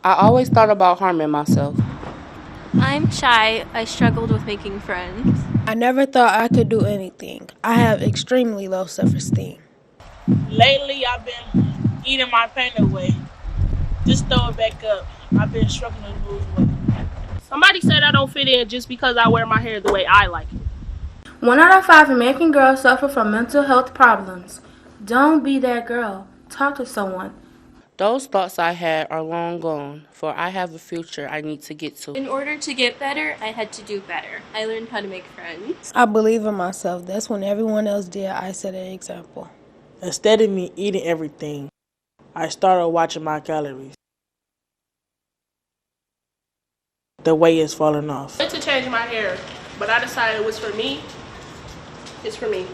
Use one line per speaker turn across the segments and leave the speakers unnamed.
I always thought about harming myself.
I'm shy. I struggled with making friends.
I never thought I could do anything. I have extremely low self esteem.
Lately, I've been eating my pain away. Just throw it back up. I've been struggling to lose weight.
Somebody said I don't fit in just because I wear my hair the way I like it.
1 out of 5 American girls suffer from mental health problems. Don't be that girl. Talk to someone.
Those thoughts I had are long gone, for I have a future I need to get to.
In order to get better, I had to do better. I learned how to make friends.
I believe in myself. That's when everyone else did, I set an example.
Instead of me eating everything, I started watching my calories. The weight is falling off.
I wanted to change my hair, but I decided it was for me. It's for me.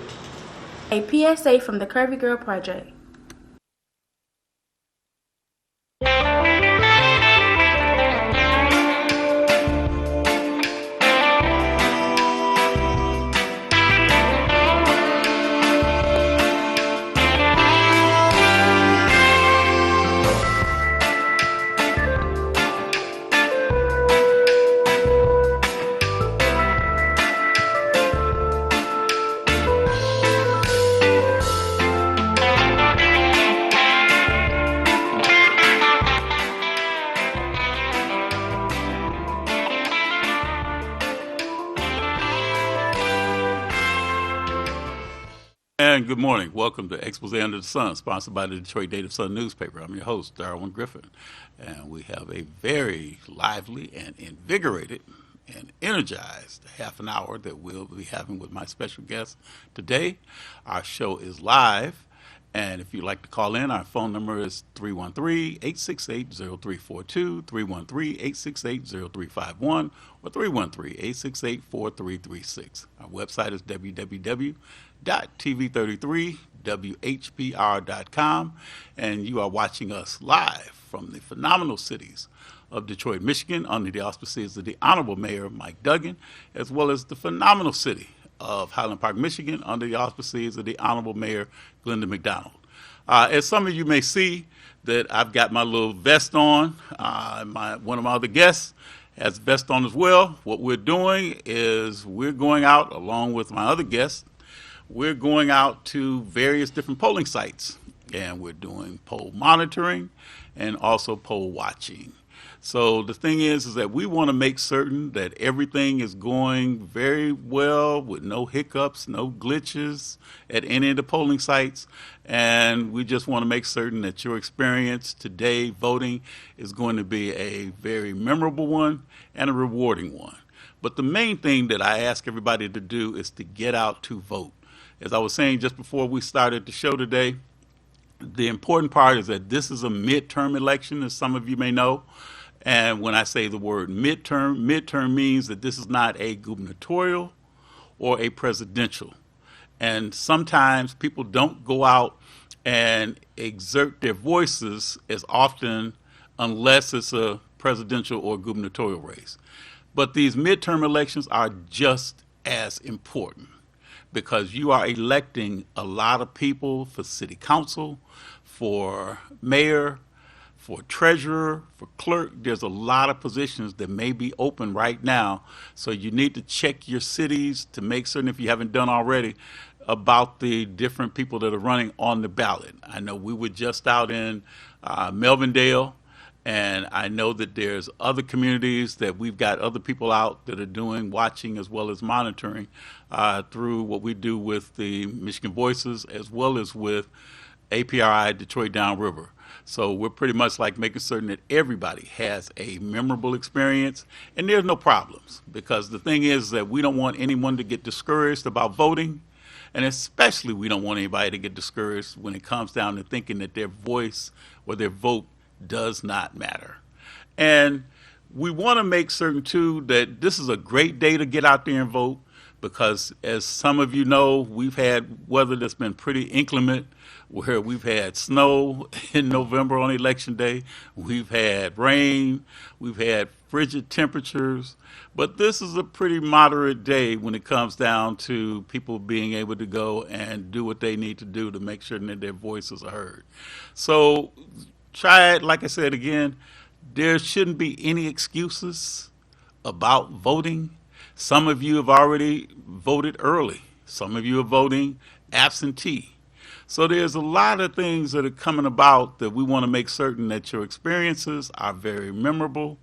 A PSA from the Curvy Girl Project.
And good morning. Welcome to Expose Under the Sun, sponsored by the Detroit Native Sun newspaper. I'm your host, Darwin Griffin, and we have a very lively and invigorated and energized half an hour that we'll be having with my special guest today. Our show is live, and if you'd like to call in, our phone number is 313-868-0342, 313-868-0351, or 313-868-4336. Our website is www.tv33whbr.com, and you are watching us live from the phenomenal cities of Detroit, Michigan, under the auspices of the Honorable Mayor Mike Duggan, as well as the phenomenal city of Highland Park, Michigan, under the auspices of the Honorable Mayor Glenda McDonald. As some of you may see, that I've got my little vest on. One of my other guests has a vest on as well. What we're doing is we're going out, along with my other guests, we're going out to various different polling sites, and we're doing poll monitoring and also poll watching. So the thing is that we want to make certain that everything is going very well with no hiccups, no glitches at any of the polling sites. And we just want to make certain that your experience today voting is going to be a very memorable one and a rewarding one. But the main thing that I ask everybody to do is to get out to vote. As I was saying just before we started the show today, the important part is that this is a midterm election, as some of you may know. And when I say the word midterm means that this is not a gubernatorial or a presidential. And sometimes people don't go out and exert their voices as often unless it's a presidential or gubernatorial race. But these midterm elections are just as important, because you are electing a lot of people for city council, for mayor, for treasurer, for clerk. There's a lot of positions that may be open right now. So you need to check your cities to make certain, if you haven't done already, about the different people that are running on the ballot. I know we were just out in Melvindale, and I know that there's other communities that we've got other people out that are doing watching as well as monitoring through what we do with the Michigan Voices as well as with APRI Detroit Downriver. So we're pretty much like making certain that everybody has a memorable experience, and there's no problems, because the thing is that we don't want anyone to get discouraged about voting, and especially we don't want anybody to get discouraged when it comes down to thinking that their voice or their vote does not matter. And we want to make certain, too, that this is a great day to get out there and vote, because as some of you know, we've had weather that's been pretty inclement, where we've had snow in November on election day, we've had rain, we've had frigid temperatures, but this is a pretty moderate day when it comes down to people being able to go and do what they need to do to make sure that their voices are heard. So try it, like I said again, there shouldn't be any excuses about voting. Some of you have already voted early. Some of you are voting absentee. So there's a lot of things that are coming about that we want to make certain that your experiences are very memorable.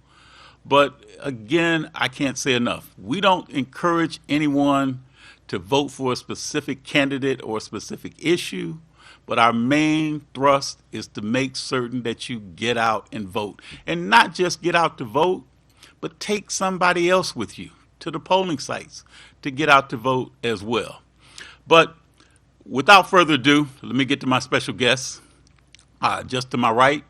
But again, I can't say enough. We don't encourage anyone to vote for a specific candidate or a specific issue, but our main thrust is to make certain that you get out and vote. And not just get out to vote, but take somebody else with you to the polling sites to get out to vote as well. But without further ado, let me get to my special guest. Just to my right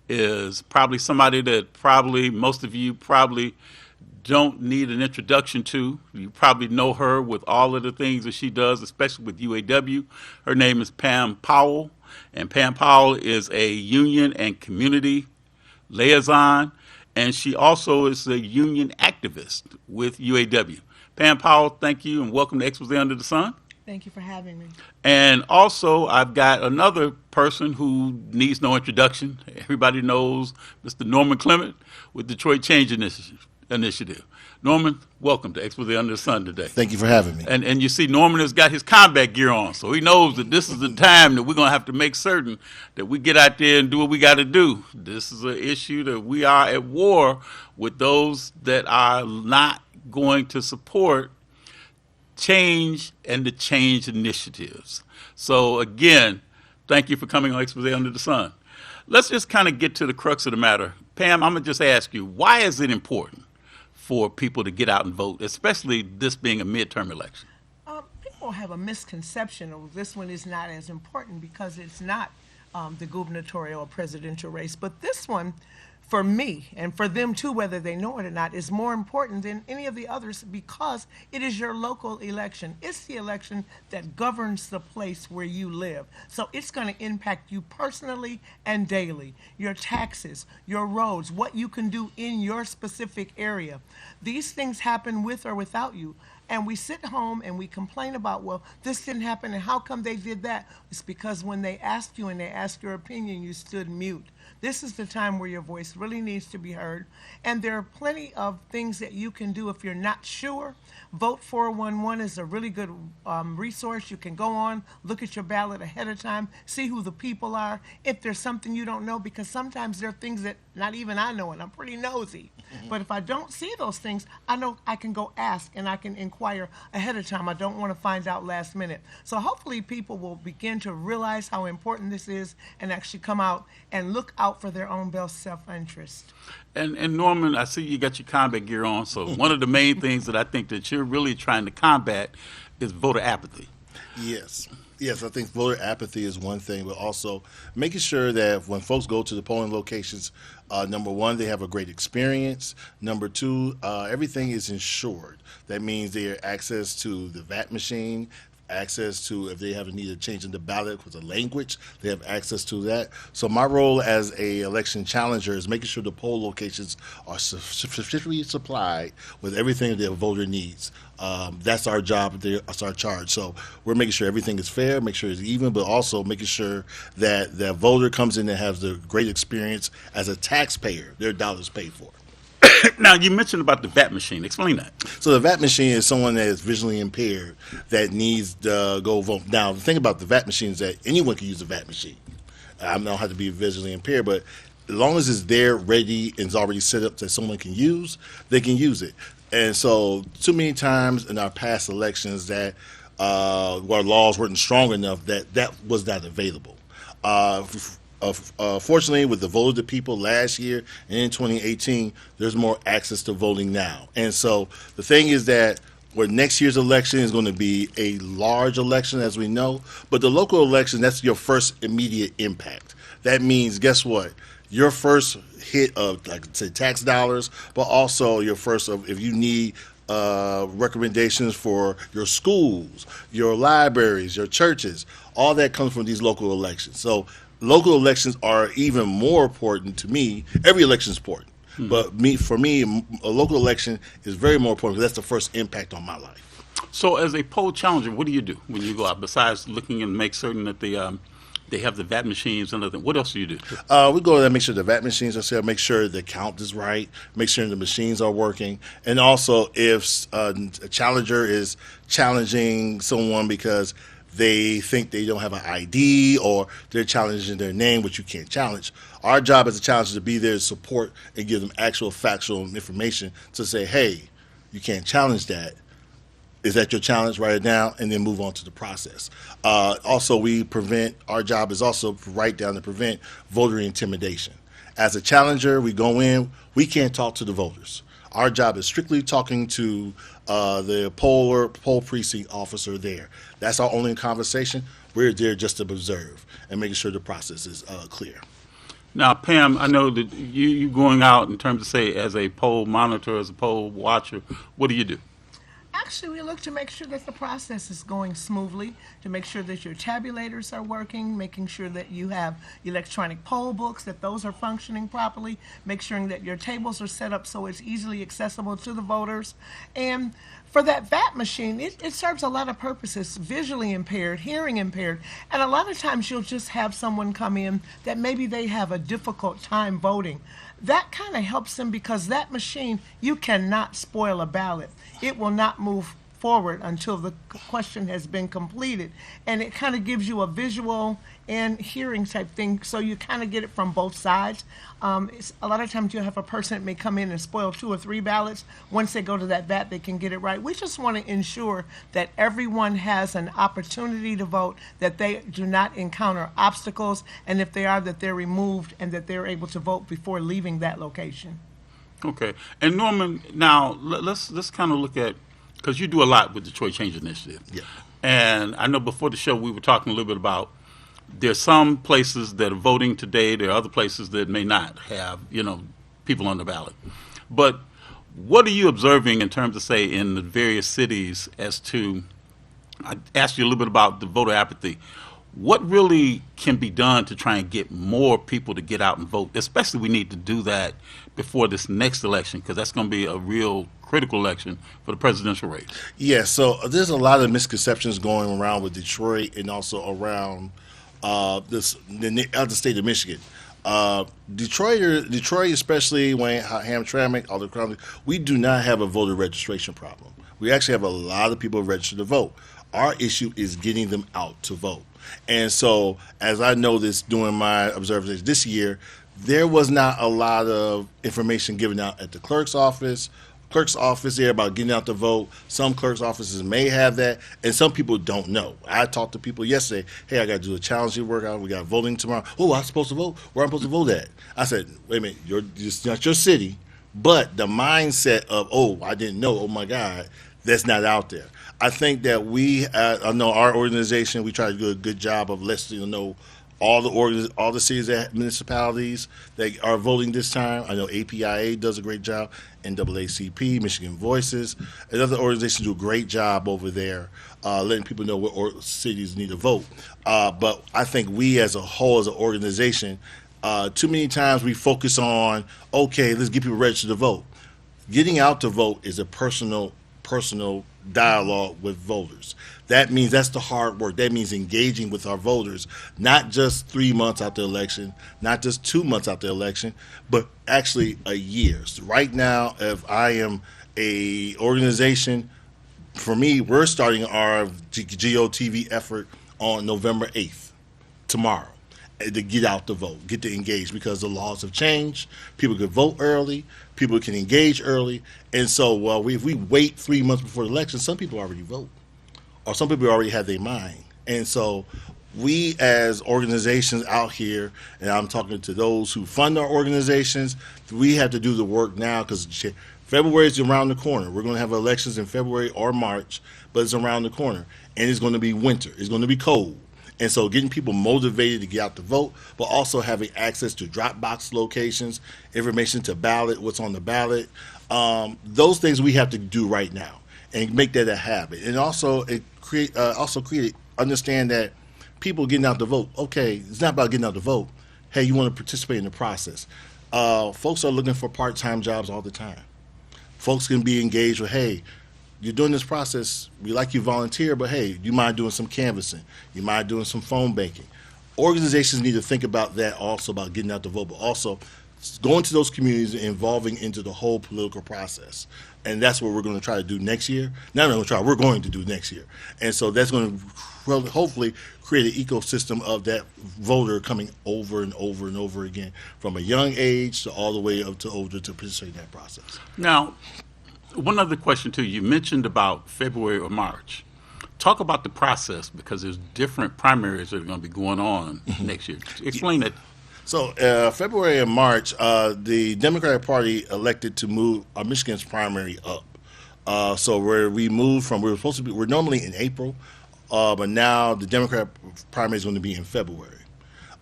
is probably somebody that probably most of you probably don't need an introduction to. You probably know her with all of the things that she does, especially with UAW. Her name is Pam Powell, and Pam Powell is a union and community liaison, and she also is a union activist with UAW. Pam Powell, thank you, and welcome to Expose Under the Sun.
Thank you for having me.
And also, I've got another person who needs no introduction. Everybody knows Mr. Norman Clement with Detroit Change Initiative. Norman, welcome to Expose Under the Sun today.
Thank you for having me.
And you see, Norman has got his combat gear on, so he knows that this is the time that we're going to have to make certain that we get out there and do what we got to do. This is an issue that we are at war with those that are not going to support change and the change initiatives. So again, thank you for coming on Expose Under the Sun. Let's just kind of get to the crux of the matter. Pam, I'm going to just ask you, why is it important for people to get out and vote, especially this being a midterm election?
People have a misconception of this one is not as important because it's not the gubernatorial or presidential race. But this one, for me, and for them too, whether they know it or not, is more important than any of the others because it is your local election. It's the election that governs the place where you live. So it's going to impact you personally and daily. Your taxes, your roads, what you can do in your specific area. These things happen with or without you. And we sit home and we complain about, well, this didn't happen and how come they did that? It's because when they asked you and they asked your opinion, you stood mute. This is the time where your voice really needs to be heard. And there are plenty of things that you can do if you're not sure. Vote 411 is a really good resource. You can go on, look at your ballot ahead of time, see who the people are. If there's something you don't know, because sometimes there are things that not even I know, and I'm pretty nosy. But if I don't see those things, I know I can go ask and I can inquire ahead of time. I don't want to find out last minute. So hopefully people will begin to realize how important this is and actually come out and look out for their own best self-interest.
And Norman, I see you got your combat gear on, so one of the main things that I think that you're really trying to combat is voter apathy.
Yes. Yes, I think voter apathy is one thing, but also making sure that when folks go to the polling locations, number one, they have a great experience. Number two, everything is insured. That means they have access to the VAT machine, access to, if they have a need to change in the ballot with the language, they have access to that. So my role as a election challenger is making sure the poll locations are sufficiently supplied with everything that a voter needs. That's our job, that's our charge. So we're making sure everything is fair, make sure it's even, but also making sure that the voter comes in and has the great experience as a taxpayer, their dollars paid for.
Now, you mentioned about the VAT machine. Explain that.
So the VAT machine is someone that is visually impaired that needs to go vote. Now, the thing about the VAT machine is that anyone can use a VAT machine. I don't have to be visually impaired, but as long as it's there, ready, and it's already set up that someone can use, they can use it. And so too many times in our past elections that where laws weren't strong enough that was not available. Fortunately, with the vote of the people last year and in 2018, there's more access to voting now. And so the thing is that where next year's election is going to be a large election, as we know, but the local election, that's your first immediate impact. That means, guess what? Your first hit of, like, say, tax dollars, but also your first of, if you need recommendations for your schools, your libraries, your churches, all that comes from these local elections. So local elections are even more important to me. Every election is important, but for me, a local election is very more important because that's the first impact on my life.
So as a poll challenger, what do you do when you go out besides looking and make certain that the They have the VAT machines and other. What else do you do?
We go there, make sure the VAT machines are set, make sure the count is right, make sure the machines are working, and also if a challenger is challenging someone because they think they don't have an ID or they're challenging their name, which you can't challenge. Our job as a challenger is to be there to support and give them actual factual information to say, hey, you can't challenge that. Is that your challenge? Write it down and then move on to the process. Also, our job is also to write down to prevent voter intimidation. As a challenger, we go in, we can't talk to the voters. Our job is strictly talking to the poll precinct officer there. That's our only conversation. We're there just to observe and making sure the process is clear.
Now, Pam, I know that you going out in terms of, say, as a poll monitor, as a poll watcher, what do you do?
Actually, we look to make sure that the process is going smoothly, to make sure that your tabulators are working, making sure that you have electronic poll books, that those are functioning properly, make sure that your tables are set up so it's easily accessible to the voters. And for that VAT machine, it serves a lot of purposes, visually impaired, hearing impaired, and a lot of times you'll just have someone come in that maybe they have a difficult time voting. That kind of helps them because that machine, you cannot spoil a ballot. It will not move forward until the question has been completed. And it kind of gives you a visual and hearing type thing, so you kind of get it from both sides. A lot of times you'll have a person that may come in and spoil 2 or 3 ballots. Once they go to that VAT, they can get it right. We just want to ensure that everyone has an opportunity to vote, that they do not encounter obstacles, and if they are, that they're removed and that they're able to vote before leaving that location.
Okay. And Norman, now let's kind of look at, because you do a lot with Detroit Change Initiative.
Yeah.
And I know before the show we were talking a little bit about there's some places that are voting today. There are other places that may not have, people on the ballot. But what are you observing in terms of, say, in the various cities as to, I asked you a little bit about the voter apathy. What really can be done to try and get more people to get out and vote? Especially we need to do that before this next election, because that's going to be a real critical election for the presidential race.
Yeah, so there's a lot of misconceptions going around with Detroit and also around the other state of Michigan. Detroit, especially Wayne, Hamtramck, all the counties, we do not have a voter registration problem. We actually have a lot of people registered to vote. Our issue is getting them out to vote. And so, as I noticed doing my observations this year, there was not a lot of information given out at the clerk's office there about getting out to vote. Some clerk's offices may have that, and some people don't know. I talked to people yesterday, hey, I got to do a challenging workout. We got voting tomorrow. Oh, I'm supposed to vote? Where am I supposed to vote at? I said, wait a minute, it's not your city, but the mindset of, oh, I didn't know, oh, my God, that's not out there. I think that I know our organization, we try to do a good job of letting you know all the cities and municipalities that are voting this time. I know APIA does a great job, NAACP, Michigan Voices, and other organizations do a great job over there letting people know what cities need to vote. But I think we as a whole, as an organization, too many times we focus on, okay, let's get people registered to vote. Getting out to vote is a personal dialogue with voters. That means that's the hard work. That means engaging with our voters, not just 3 months after the election, not just 2 months after the election, but actually a year. So right now, if I am a organization, for me, we're starting our GOTV effort on November 8th, tomorrow, to get out to vote, get to engage, because the laws have changed. People can vote early. People can engage early. And so if we wait 3 months before the election, some people already vote, or some people already have their mind. And so we as organizations out here, and I'm talking to those who fund our organizations, we have to do the work now, because February is around the corner. We're going to have elections in February or March, but it's around the corner. And it's going to be winter. It's going to be cold. And so getting people motivated to get out to vote, but also having access to drop box locations, information to ballot, what's on the ballot, those things we have to do right now and make that a habit. And also understand that people getting out to vote, okay, it's not about getting out to vote. Hey, you want to participate in the process. Folks are looking for part-time jobs all the time. Folks can be engaged with, hey, you're doing this process, we like you volunteer, but hey, you mind doing some canvassing? You mind doing some phone banking? organizations need to think about that also, about getting out the vote, but also going to those communities and involving into the whole political process. And that's what we're going to try to do next year. Not going to try, we're going to do next year. And so that's going to hopefully create an ecosystem of that voter coming over and over and over again, from a young age to all the way up to older, to participate in that process.
Now, one other question too. You mentioned about February or March. Talk about the process, because there's different primaries that are going to be going on next year. Explain that.
So February and March, the Democratic Party elected to move Michigan's primary up. So where we moved from, we're normally in April, but now the Democratic primary is going to be in February.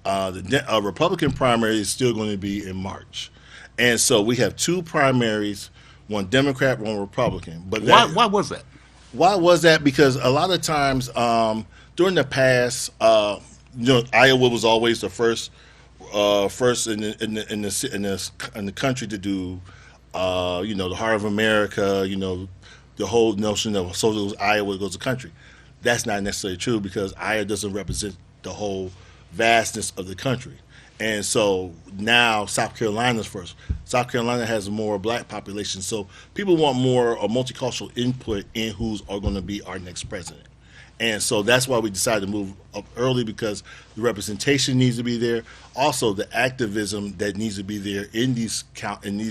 The Republican primary is still going to be in March. And so we have two primaries, one Democrat, one Republican. But
Why was that?
Why was that? Because a lot of times during the past, Iowa was always the first in the country to do, the Heart of America, the whole notion of so goes Iowa goes the country. That's not necessarily true, because Iowa doesn't represent the whole vastness of the country. And so now South Carolina's first. South Carolina has a more black population, so people want more multicultural input in who's going to be our next president. And so that's why we decided to move up early, because the representation needs to be there. Also, the activism that needs to be there in these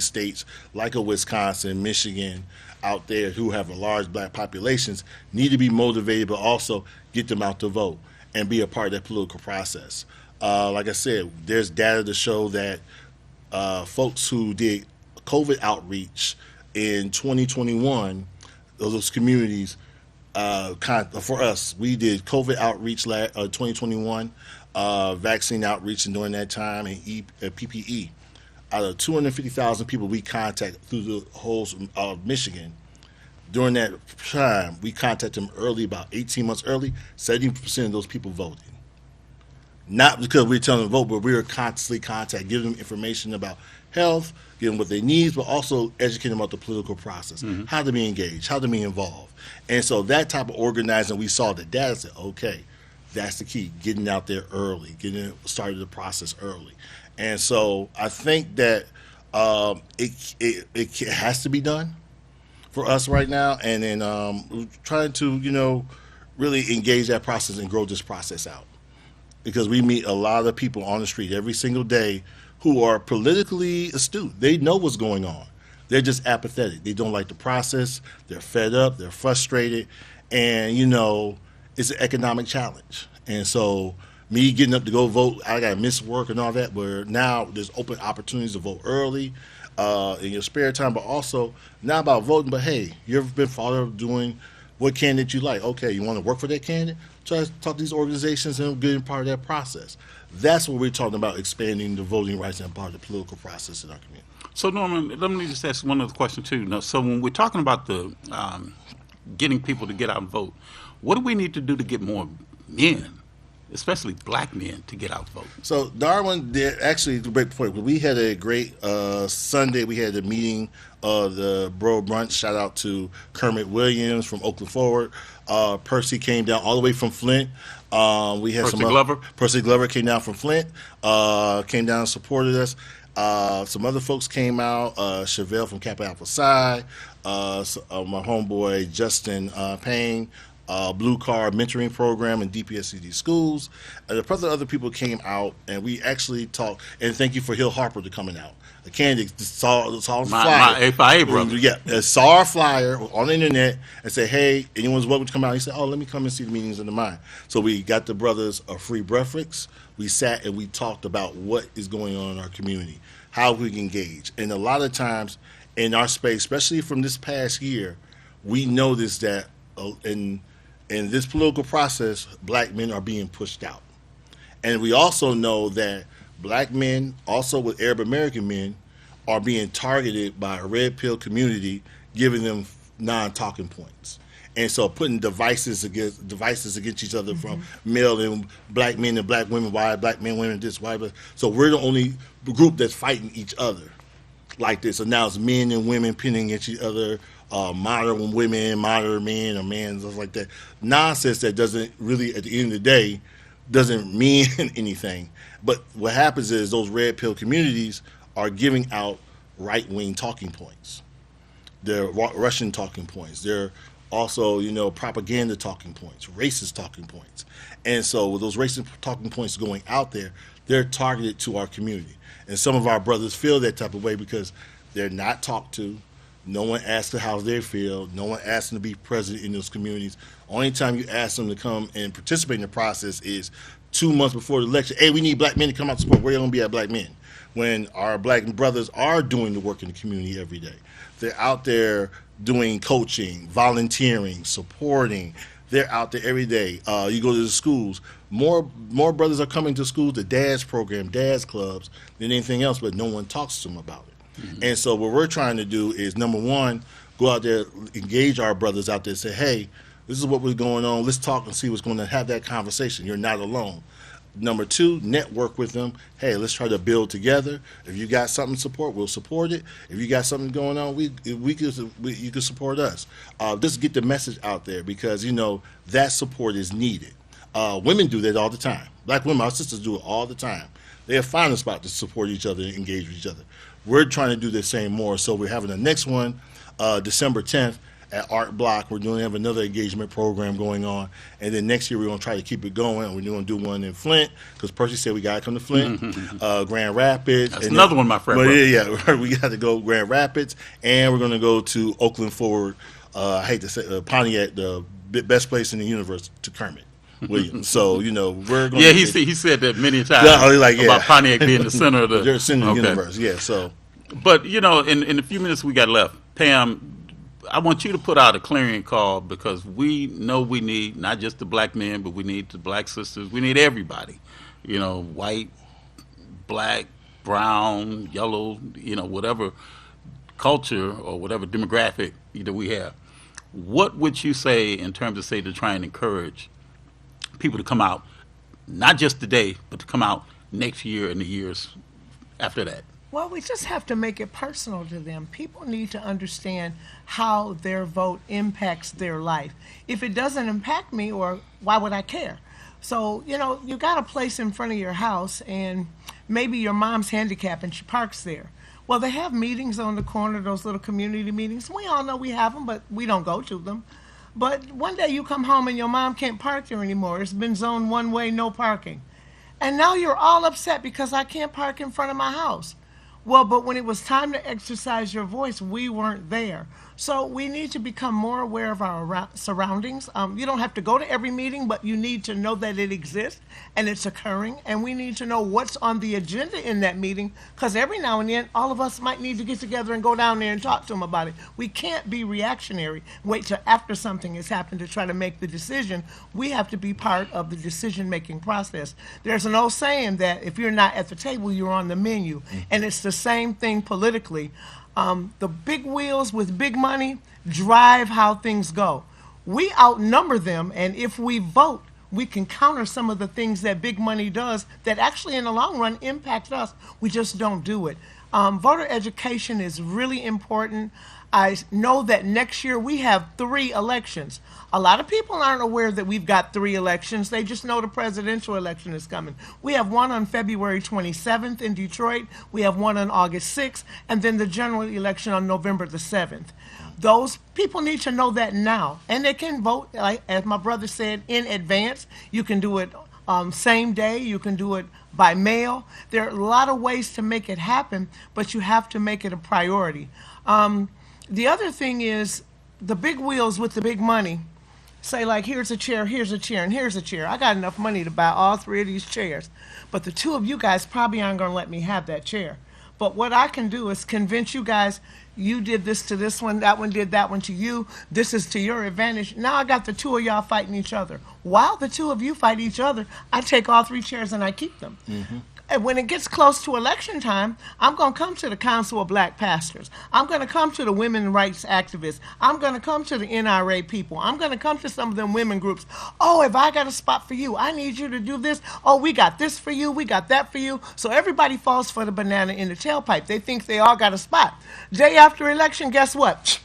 states, like a Wisconsin, Michigan, out there, who have a large black populations, need to be motivated, but also get them out to vote and be a part of that political process. Like I said, there's data to show that folks who did COVID outreach in 2021, those communities, for us, we did COVID outreach 2021, vaccine outreach, and during that time, and PPE. Out of 250,000 people we contacted through the whole of Michigan, during that time, we contacted them early, about 18 months early. 70% of those people voted. Not because we were telling them to vote, but we were constantly contacting, giving them information about health, giving them what they need, but also educating them about the political process, how to be engaged, how to be involved. And so that type of organizing, we saw the data, said, okay, that's the key, getting out there early, started the process early. And so I think that it has to be done for us right now, and then we're trying to, really engage that process and grow this process out. Because we meet a lot of people on the street every single day who are politically astute. They know what's going on. They're just apathetic. They don't like the process. They're fed up. They're frustrated. And, it's an economic challenge. And so me getting up to go vote, I got to miss work and all that, where now there's open opportunities to vote early in your spare time, but also not about voting, but hey, you ever been thought of doing what candidate you like? Okay, you want to work for that candidate? Try to talk to these organizations and get part of that process. That's what we're talking about, expanding the voting rights and part of the political process in our community.
So, Norman, let me just ask one other question, too. Now, so when we're talking about the getting people to get out and vote, what do we need to do to get more men, especially black men, to get out and vote? So
Darwin did actually a great point. We had a great Sunday. We had a meeting of the Bro Brunch. Shout out to Kermit Williams from Oakland Forward. Percy came down all the way from Flint. We had Percy Glover came down from Flint. Came down and supported us. Some other folks came out. Chevelle from Kappa Alpha Psi. My homeboy Justin Payne. Blue Card Mentoring Program in DPSCD schools. A couple of other people came out, and we actually talked. And thank you for Hill Harper to coming out. The candidate saw the flyer.
My FIA brother.
Yeah, saw our flyer on the internet and said, hey, anyone's welcome to come out. He said, oh, let me come and see the meetings of the mind. So we got the brothers a free breakfast. We sat and we talked about what is going on in our community, how we can engage. And a lot of times in our space, especially from this past year, we noticed that in this political process, black men are being pushed out. And we also know that black men, also with Arab American men, are being targeted by a red pill community, giving them non-talking points. And so putting devices against each other from male and black men and black women, why black men, women, this, why. So we're the only group that's fighting each other like this. So now it's men and women pinning against each other, modern women, modern men, or men, stuff like that. Nonsense that doesn't really, at the end of the day, doesn't mean anything. But what happens is those red pill communities are giving out right-wing talking points. They're Russian talking points. They're also, propaganda talking points, racist talking points. And so with those racist talking points going out there, they're targeted to our community. And some of our brothers feel that type of way because they're not talked to. No one asks how they feel. No one asks them to be present in those communities. Only time you ask them to come and participate in the process is 2 months before the election. Hey, we need black men to come out to support. Where are you going to be at black men? When our black brothers are doing the work in the community every day. They're out there doing coaching, volunteering, supporting. They're out there every day. You go to the schools. More brothers are coming to schools, the DADS program, DADS clubs, than anything else, but no one talks to them about it. Mm-hmm. And so what we're trying to do is, number one, go out there, engage our brothers out there, say, hey, this is what was going on. Let's talk and see what's going to have that conversation. You're not alone. Number two, network with them. Hey, let's try to build together. If you got something to support, we'll support it. If you got something going on, you can support us. Just get the message out there because, that support is needed. Women do that all the time. Black women, our sisters do it all the time. They'll find a spot to support each other and engage with each other. We're trying to do the same more. So we're having the next one, December 10th. At Art Block, we're going to have another engagement program going on, and then next year we're going to try to keep it going. We're going to do one in Flint because Percy said we got to come to Flint, Grand Rapids.
That's another one, my friend.
But yeah, we got to go Grand Rapids, and we're going to go to Oakland Forward. I hate to say Pontiac, the best place in the universe, to Kermit Williams. So we're going.
Yeah, he said that many times. About Pontiac being the center of the
center of the universe. Yeah, so.
But in the few minutes we got left, Pam, I want you to put out a clarion call because we know we need not just the black men, but we need the black sisters. We need everybody, white, black, brown, yellow, whatever culture or whatever demographic that we have. What would you say in terms of, to try and encourage people to come out, not just today, but to come out next year and the years after that?
Well, we just have to make it personal to them. People need to understand how their vote impacts their life. If it doesn't impact me, or why would I care? So, you got a place in front of your house, and maybe your mom's handicapped and she parks there. Well, they have meetings on the corner, those little community meetings. We all know we have them, but we don't go to them. But one day you come home and your mom can't park there anymore. It's been zoned one way, no parking. And now you're all upset because I can't park in front of my house. Well, but when it was time to exercise your voice, we weren't there. So we need to become more aware of our surroundings. You don't have to go to every meeting, but you need to know that it exists and it's occurring. And we need to know what's on the agenda in that meeting, because every now and then, all of us might need to get together and go down there and talk to them about it. We can't be reactionary, wait till after something has happened to try to make the decision. We have to be part of the decision-making process. There's an old saying that if you're not at the table, you're on the menu. And it's the same thing politically. The big wheels with big money drive how things go. We outnumber them, and if we vote, we can counter some of the things that big money does that actually in the long run impact us. We just don't do it. Voter education is really important. I know that next year we have 3 elections. A lot of people aren't aware that we've got 3 elections. They just know the presidential election is coming. We have one on February 27th in Detroit. We have one on August 6th, and then the general election on November the 7th. Those people need to know that now, and they can vote, like, as my brother said, in advance. You can do it same day. You can do it by mail. There are a lot of ways to make it happen, but you have to make it a priority. The other thing is the big wheels with the big money say, like, here's a chair, and here's a chair. I got enough money to buy all 3 of these chairs. But the 2 of you guys probably aren't going to let me have that chair. But what I can do is convince you guys, you did this to this one, that one did that one to you, this is to your advantage. Now I got the 2 of y'all fighting each other. While the 2 of you fight each other, I take all 3 chairs and I keep them. Mm-hmm. And when it gets close to election time, I'm going to come to the Council of Black Pastors. I'm going to come to the women's rights activists. I'm going to come to the NRA people. I'm going to come to some of them women groups. Oh, if I got a spot for you, I need you to do this. Oh, we got this for you. We got that for you. So everybody falls for the banana in the tailpipe. They think they all got a spot. Day after election, guess what?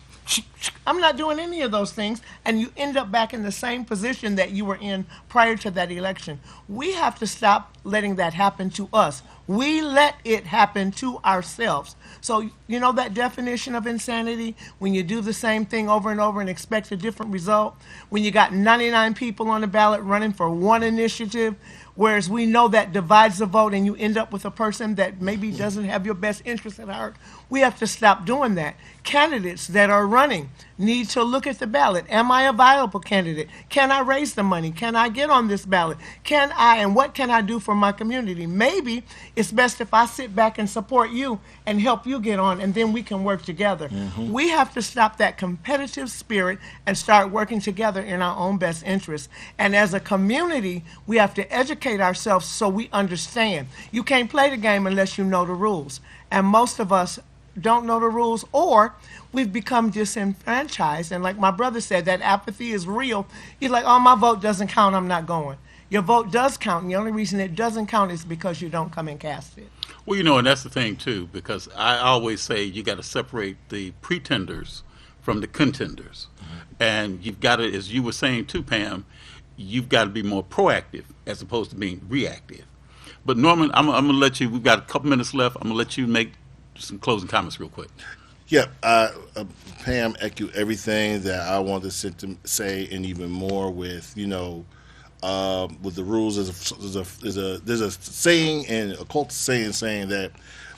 I'm not doing any of those things, and you end up back in the same position that you were in prior to that election. We have to stop letting that happen to us. We let it happen to ourselves. So, you know that definition of insanity? When you do the same thing over and over and expect a different result? When you got 99 people on the ballot running for one initiative, whereas we know that divides the vote and you end up with a person that maybe doesn't have your best interest at heart? We have to stop doing that. Candidates that are running need to look at the ballot. Am I a viable candidate? Can I raise the money? Can I get on this ballot? Can I, and what can I do for my community? Maybe it's best if I sit back and support you and help you get on, and then we can work together. We have to stop that competitive spirit and start working together in our own best interests. And as a community, we have to educate ourselves so we understand. You can't play the game unless you know the rules. And most of us don't know the rules, or we've become disenfranchised. And like my brother said, that apathy is real. He's like, oh, my vote doesn't count, I'm not going. Your vote does count, and the only reason it doesn't count is because you don't come and cast it.
Well, you know, and that's the thing, too, because I always say you got to separate the pretenders from the contenders. And you've got to, as you were saying, too, Pam, you've got to be more proactive as opposed to being reactive. But, Norman, I'm going to let you, we've got a couple minutes left. I'm going to let you make some closing comments real quick.
Yeah, Pam echoed everything that I wanted to say, and even more with, you know, with the rules. There's a saying, and a cult saying that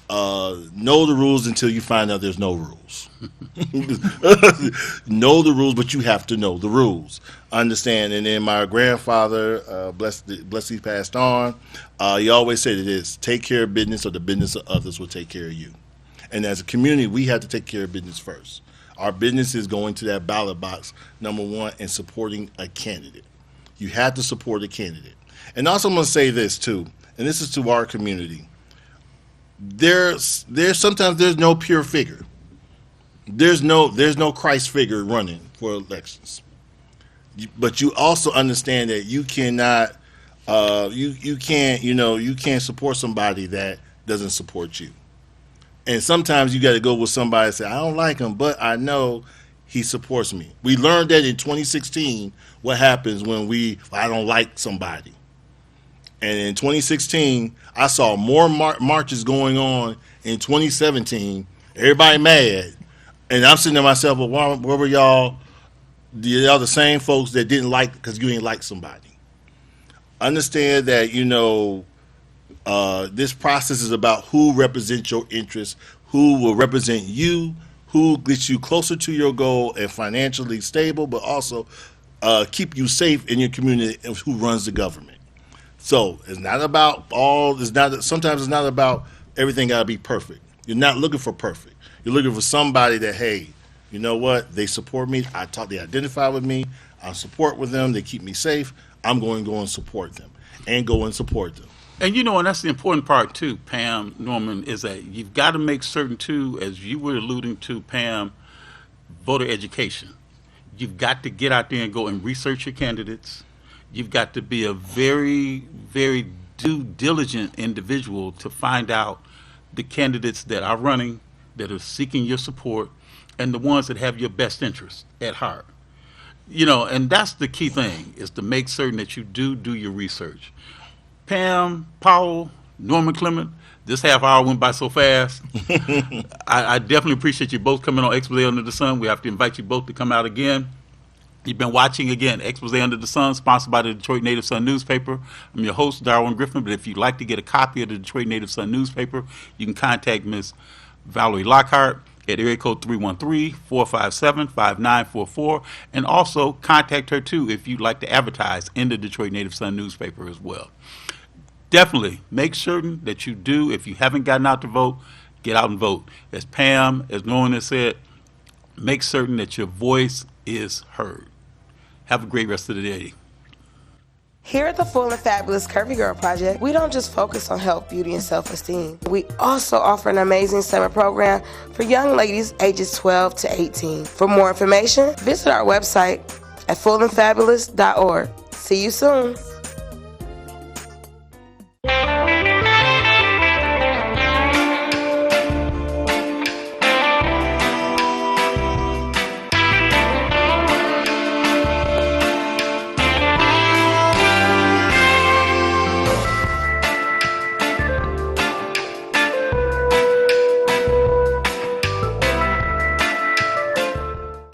know the rules until you find out there's no rules. Know the rules, but you have to know the rules. Understand. And then my grandfather, bless he passed on, he always said it is, take care of business or the business of others will take care of you. And as a community, we have to take care of business first. Our business is going to that ballot box, number one, and supporting a candidate. You have to support a candidate. And also I'm going to say this, too, and this is to our community. There's sometimes there's no pure figure. There's no Christ figure running for elections. But you also understand that you cannot, you can't support somebody that doesn't support you. And sometimes you got to go with somebody and say, I don't like him, but I know he supports me. We learned that in 2016, what happens when I don't like somebody. And in 2016, I saw more marches going on in 2017. Everybody mad. And I'm sitting to myself, well, where were y'all? Y'all the same folks that didn't like because you ain't like somebody. Understand that, you know, this process is about who represents your interests, who will represent you, who gets you closer to your goal and financially stable, but also keep you safe in your community, and who runs the government. So it's not about sometimes it's not about everything got to be perfect. You're not looking for perfect. You're looking for somebody that, hey, you know what? They support me. They identify with me. I support with them. They keep me safe. I'm going to go and support them and go and support them.
And, you know, and that's the important part, too, Pam, Norman, is that you've got to make certain, too, as you were alluding to, Pam, voter education. You've got to get out there and go and research your candidates. You've got to be a very, very due diligent individual to find out the candidates that are running, that are seeking your support, and the ones that have your best interest at heart. You know, and that's the key thing, is to make certain that you do your research. Pam, Powell, Norman Clement, this half hour went by so fast. I definitely appreciate you both coming on Expose Under the Sun. We have to invite you both to come out again. You've been watching, again, Expose Under the Sun, sponsored by the Detroit Native Sun newspaper. I'm your host, Darwin Griffin, but if you'd like to get a copy of the Detroit Native Sun newspaper, you can contact Ms. Valerie Lockhart at area code 313-457-5944, and also contact her, too, if you'd like to advertise in the Detroit Native Sun newspaper as well. Definitely make certain that you do. If you haven't gotten out to vote, get out and vote. As Pam, as Norman has said, make certain that your voice is heard. Have a great rest of the day.
Here at the Full and Fabulous Curvy Girl Project, we don't just focus on health, beauty, and self-esteem. We also offer an amazing summer program for young ladies ages 12 to 18. For more information, visit our website at fullandfabulous.org. See you soon.